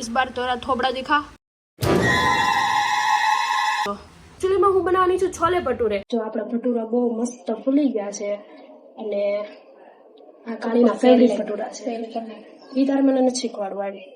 इस बार तोरा थोबड़ा दिखा। एक्चुअली में હું બનાવવાની છું છોલે ભટુરે। જો આપણા ભટુરા બહુ મસ્ત ફૂલી ગયા છે અને આ કાળીના ફેવરિટ ભટુરા છે। ઈ તાર મને નથી શીખવાડવાની।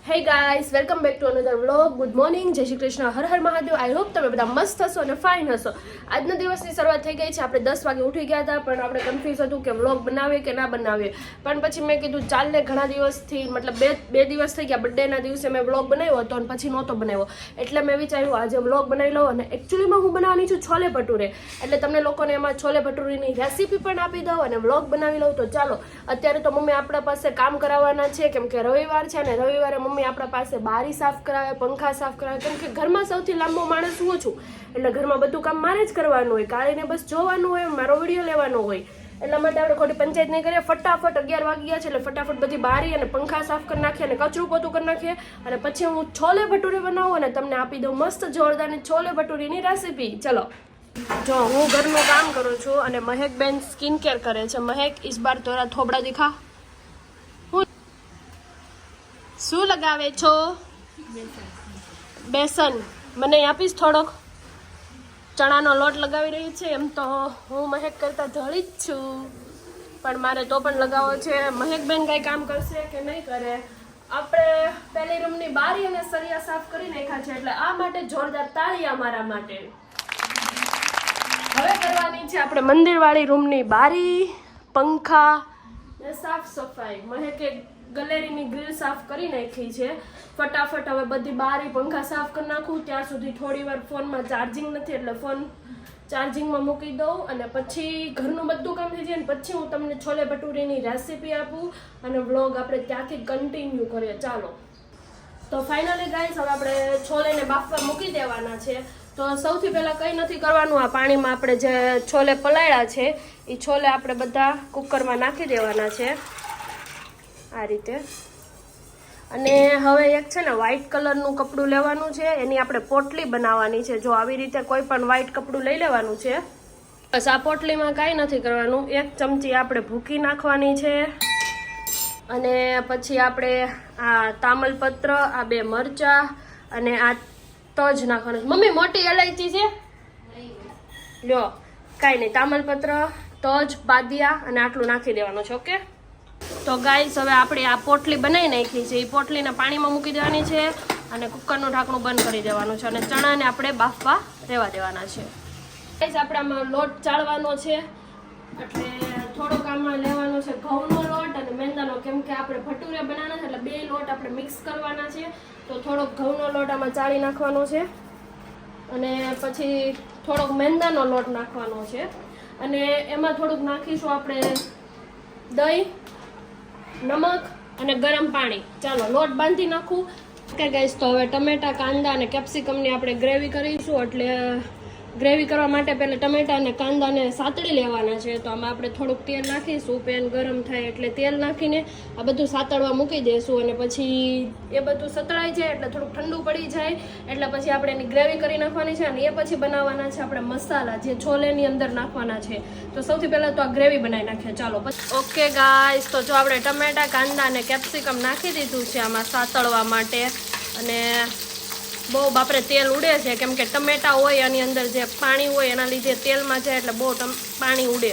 Hey guys, welcome back to another vlog. Good morning, जय श्री कृष्ण, हर हर महादेव। आई होप તમે બધા મસ્ત હશો અને ફાઇન હશો। આજના દિવસની શરૂઆત થઈ ગઈ છે। આપણે 10 વાગે ઉઠી ગયા હતા, પણ આપણે કન્ફ્યુઝ હતું કે વ્લોગ બનાવીએ કે ના બનાવીએ। પણ પછી મેં કીધું ચાલ ને, ઘણા દિવસથી મતલબ બે દિવસ થઈ ગયા, બર્થડેના દિવસે મેં વ્લોગ બનાવ્યો હતો અને પછી નહોતો બનાવ્યો, એટલે મેં વિચાર્યું આજે વ્લોગ બનાવી લઉં। અને એકચ્યુઅલીમાં હું બનાવવાની છું છોલે ભટુરે, એટલે તમને લોકોને એમાં છોલે ભટુરીની રેસીપી પણ આપી દઉં અને વ્લોગ બનાવી લઉં। તો ચાલો, અત્યારે તો મમ્મી આપણા પાસે કામ કરાવવાના છે, કેમ કે રવિવાર છે અને રવિવારે મમ્મી આપણા પાસે બારી સાફ કરાવે, પંખા સાફ કરાવે, કેમ કે ઘરમાં સૌથી લાંબો માણસ હું છું, એટલે ઘરમાં બધું કામ મારે જ કરવાનું હોય। કાળીને બસ જોવાનું હોય, મારો વિડીયો લેવાનો હોય, એટલા માટે આપણે ખોટી પંચાયત નહીં કરીએ। ફટાફટ 11 વાગી ગયા છે, એટલે ફટાફટ બધી બારી અને પંખા સાફ કરી નાખીએ અને કચરું પોતું કરી નાખીએ, અને પછી હું છોલે ભટુરે બનાવું અને તમને આપી દઉં મસ્ત જોરદારની છોલે ભટુરીની રેસીપી। ચલો, જો હું ઘરનું કામ કરું છું અને મહેક બેન સ્કિન કેર કરે છે। મહેક, इस बार तोरा थोबड़ा दिखा। શું લગાવે છો? બેસન। મને આપીશ થોડોક? ચણાનો લોટ લગાવી રહી છે। એમ તો હું મહેક કરતા ધળી જ છું, પણ મારે તો પણ લગાવવો છે। મહેક બેન કઈ કામ કરશે કે નહીં કરે? આપણે પહેલી રૂમની બારી અને સળિયા સાફ કરી નાખ્યા છે, એટલે આ માટે જોરદાર તાળીયા મારા માટે। હવે કરવાની છે આપણે મંદિરવાળી રૂમની બારી, પંખા ને સાફ સફાઈ। મહેકે ગેલેરીની ગ્રીલ સાફ કરી નાખી છે। ફટાફટ હવે બધી બારી પંખા સાફ કરી નાખું, ત્યાં સુધી થોડી વાર ફોનમાં ચાર્જિંગ નથી, એટલે ફોન ચાર્જિંગમાં મૂકી દઉં અને પછી ઘરનું બધું કામ થઈ જાય ને પછી હું તમને છોલે ભટુરીની રેસીપી આપું અને વ્લોગ આપણે ત્યાંથી કન્ટિન્યુ કરીએ। ચાલો, તો ફાઇનલી ગાઈસ, હવે આપણે છોલેને બાફવા મૂકી દેવાના છે। તો સૌથી પહેલાં કંઈ નથી કરવાનું, આ પાણીમાં આપણે જે છોલે પલાળ્યા છે એ છોલે આપણે બધા કુકરમાં નાખી દેવાના છે આ રીતે। અને હવે એક છે ને વ્હાઈટ કલરનું કપડું લેવાનું છે, એની આપણે પોટલી બનાવવાની છે। જો આવી રીતે કોઈ પણ વ્હાઈટ કપડું લઈ લેવાનું છે। બસ આ પોટલીમાં કાંઈ નથી કરવાનું, 1 ચમચી આપણે ભૂકી નાખવાની છે, અને પછી આપણે આ તામલપત્ર, આ 2 મરચાં અને આ તજ નાખવાનું છે। મમ્મી, મોટી ઇલાયચી છે? લ્યો, કાંઈ નહીં, તામલપત્ર, તજ, બાદિયા અને આટલું નાખી દેવાનું છે। ઓકે, તો ગાઈસ, હવે આપણે આ પોટલી બનાવી નાખી છે, એ પોટલીને પાણીમાં મૂકી દેવાની છે અને કુકરનું ઢાંકણું બંધ કરી દેવાનું છે, અને ચણાને આપણે બાફવા રહેવા દેવાના છે। ગાઈસ, આપણે આમાં લોટ ચાળવાનો છે, એટલે થોડોક આમાં લેવાનો છે ઘઉંનો લોટ અને મેંદાનો, કેમ કે આપણે ભટુરે બનાવવાના છે, એટલે 2 લોટ આપણે મિક્સ કરવાના છે। તો થોડોક ઘઉંનો લોટ આમાં ચાળી નાખવાનો છે, અને પછી થોડોક મેંદાનો લોટ નાખવાનો છે, અને એમાં થોડુંક નાખીશું આપણે દહીં, નમક અને ગરમ પાણી। ચાલો, લોટ બાંધી નાખું। ઓકે ગાઈસ, તો હવે ટમેટા, કાંદા અને કેપ્સિકમની આપણે ગ્રેવી કરીશું, એટલે ગ્રેવી કરવા માટે પહેલાં ટમેટા અને કાંદાને સાતળી લેવાના છે। તો આમાં આપણે થોડુંક તેલ નાખીશું, પેન ગરમ થાય એટલે તેલ નાખીને આ બધું સાતળવા મૂકી દઈશું, અને પછી એ બધું સતળાઈ જાય એટલે થોડુંક ઠંડુ પડી જાય એટલે પછી આપણે એની ગ્રેવી કરી નાખવાની છે, અને એ પછી બનાવવાના છે આપણે મસાલા, જે છોલેની અંદર નાખવાના છે। તો સૌથી પહેલાં તો આ ગ્રેવી બનાવી નાખીએ। ચાલો, ઓકે ગાઈસ, તો જો આપણે ટમેટા, કાંદા અને કેપ્સિકમ નાખી દીધું છે આમાં સાતળવા માટે, અને બહુ બાપરે તેલ ઉડે છે, કેમ કે ટમેટા હોય એની અંદર જે પાણી હોય એના લીધે તેલમાં જાય એટલે બહુ પાણી ઉડે,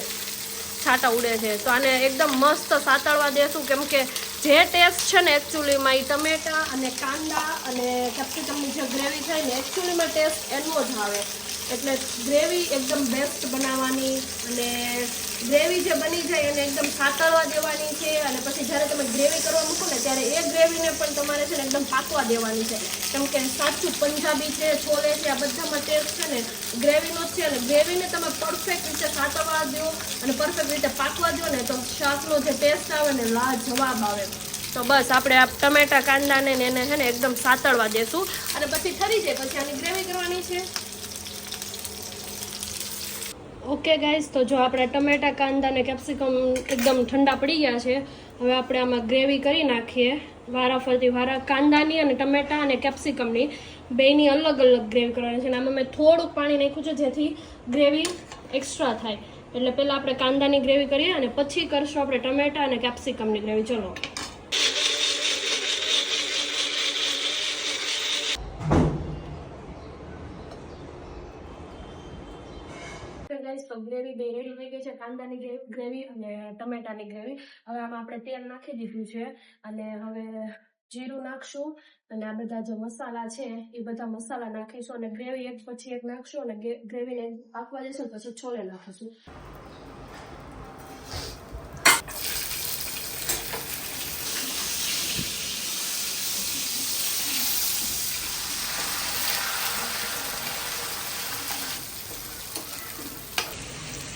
છાંટા ઉડે છે। તો આને એકદમ મસ્ત સાતળવા દેશું, કેમ કે જે ટેસ્ટ છે ને એકચ્યુઅલીમાં એ ટમેટા અને કાંદા અને કેપ્સિકમની જે ગ્રેવી થાય ને એકચ્યુઅલીમાં ટેસ્ટ એનો જ આવે, એટલે ગ્રેવી એકદમ બેસ્ટ બનાવવાની, અને ગ્રેવી જે બની જાય એને એકદમ સાતળવા દેવાની છે, અને પછી જ્યારે તમે ગ્રેવી કરવા મૂકો ને ત્યારે એ ગ્રેવીને પણ તમારે છે ને એકદમ પાકવા દેવાની છે, કેમ કે સાચું પંજાબી છે, છોલે છે, આ બધામાં ટેસ્ટ છે ને ગ્રેવીનો જ છે, અને ગ્રેવીને તમે પરફેક્ટ રીતે સાતળવા દો અને પરફેક્ટ રીતે પાકવા દો ને તો શાકનો જે ટેસ્ટ આવે ને લાજવાબ આવે। તો બસ આપણે આ ટમેટા, કાંદાને એને છે ને એકદમ સાતળવા દેશું, અને પછી ઠરી જાય પછી આની ગ્રેવી કરવાની છે। ઓકે ગાઈસ, તો જો આપણે ટમેટા, કાંદા અને કેપ્સિકમ એકદમ ઠંડા પડી ગયા છે, હવે આપણે આમાં ગ્રેવી કરી નાખીએ। વારાફરતી કાંદાની અને ટમેટા અને કેપ્સિકમની બેની અલગ અલગ ગ્રેવી કરવાની છે, અને આમાં મેં થોડુંક પાણી નાખ્યું છે જેથી ગ્રેવી એક્સ્ટ્રા થાય। એટલે પહેલાં આપણે કાંદાની ગ્રેવી કરીએ અને પછી કરશું આપણે ટમેટા અને કેપ્સિકમની ગ્રેવી। ચલો, ગ્રેવી બે રેડી થઈ ગઈ છે, કાંદાની ગ્રેવી અને ટમેટાની ગ્રેવી. હવે આમાં આપણે તેલ નાખી દીધું છે અને હવે જીરું નાખશું અને આ બધા જે મસાલા છે એ બધા મસાલા નાખીશું અને ગ્રેવી એક પછી એક નાખશું અને ગ્રેવીને પાકવા દેશું પછી છોલે નાખીશું.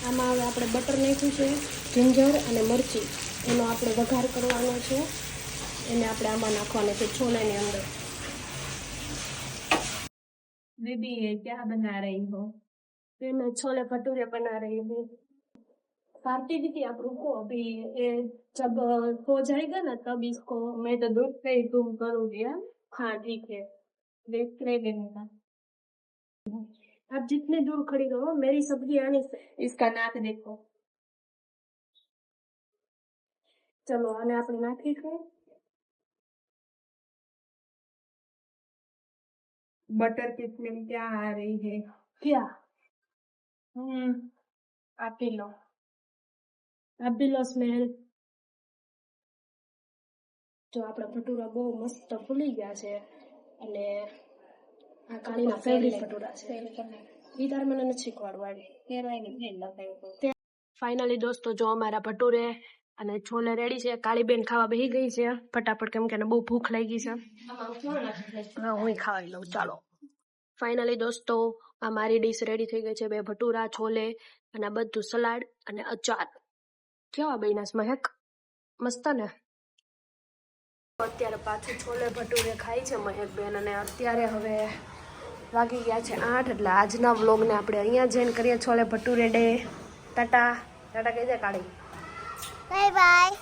આમાં હવે આપણે બટર નાખ્યું છે, જિંજર અને મરચી, એનો આપણે વઘાર કરવાનો છે. એને આપણે આમાં નાખવાનો છે છોલેની અંદર. दीदी ये क्या बना रही हो? मैं छोले भटूरे बना रही हूँ. पार्टी भी थी, आप रुको अभी, ये जब हो जाएगा ना तब इसको मैं तो दूध पे ही तुम करूँगी. हाँ ठीक है, देख लेंगे. आप जितने दूर खड़ी रहो, मेरी सब्जी आने से. इसका नाक देखो. चलो आने આપણે નાખીશું. बटर की स्मेल क्या आ रही है? क्या आप पी लो. आप भी लो સ્મેલ. જો આપણા ભટુરા બહુ મસ્ત ફૂલી ગયા છે અને આ કાળીના ફેવરિટ ભટુરા છે. ઈ તાર મને નથી શીખવાડવા. ફાઇનલી દોસ્તો જો અમારા ભટુરે અને છોલે રેડી છે. કાળીબેન ખાવા બેસી ગઈ છે ફટાફટ, કેમ કે એને બહુ ભૂખ લાગી છે. હા હું ખાઈ લઉં ચાલો. ફાઇનલી દોસ્તો આ મારી ડીશ રેડી થઈ ગઈ છે. 2 ભટુરા, છોલે અને આ બધું સલાડ અને અચાર. કેવા બન્યા મહેક? મસ્ત ને? અત્યારે પાછું છોલે ભટુરે ખાય છે મહેકબેન અને અત્યારે હવે વાગી ગયા છે 8. એટલે આજના વ્લોગને આપણે અહીંયા જોઈન કરીએ. છોલે ભટુરે ડે. ટાટા ટાટા કહી દે કાળી. Bye bye.